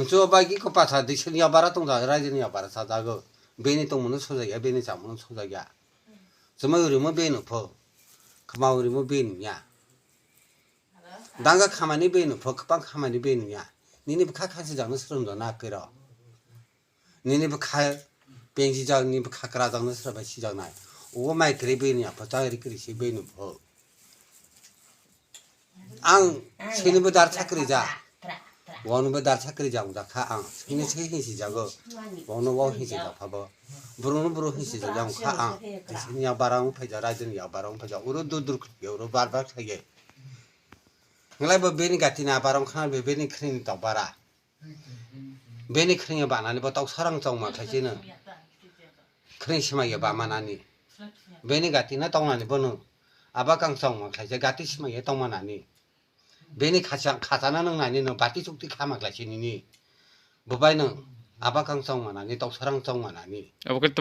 저 바기 그 빠사 디스니야 바라 동자 라이즈니야 바라 사자고 베니 동문은 소자야 베니 자문은 소자야 저마 의리면 베는 퍼 그마 의리면 베느냐 난가 가만히 베는 퍼 그빵 가만히 베느냐 니네 부 카칸스 장는 스름도 나 그러 니네 부 카 뱅지장 니부 카크라 장는 스름바 시장 나 오고 마이 그리 베느냐 퍼 장이 그리시 베는 퍼 앙 세니부 다 착그리자 원은 다 착그리자 우다 카앙 세니 세히 시자고 원은 원 히시자 봐봐 부르는 부르 히시자 양 카앙 세니야 바랑 패자 라이즈니야 바랑 패자 우르두두 우르 바르바 사게 ngelai bo beni gatina barang khana be beni khring ta bara beni khring ba nani bo tok sarang chong ma khaisi na khring sima ye ba manani beni gatina tong nani bo no aba kang chong ma khaisi gati sima ye tong manani beni khasa khasana nang nani no bati chukti khama khaisi ni bo bai no aba kang chong manani tok sarang chong manani अब कत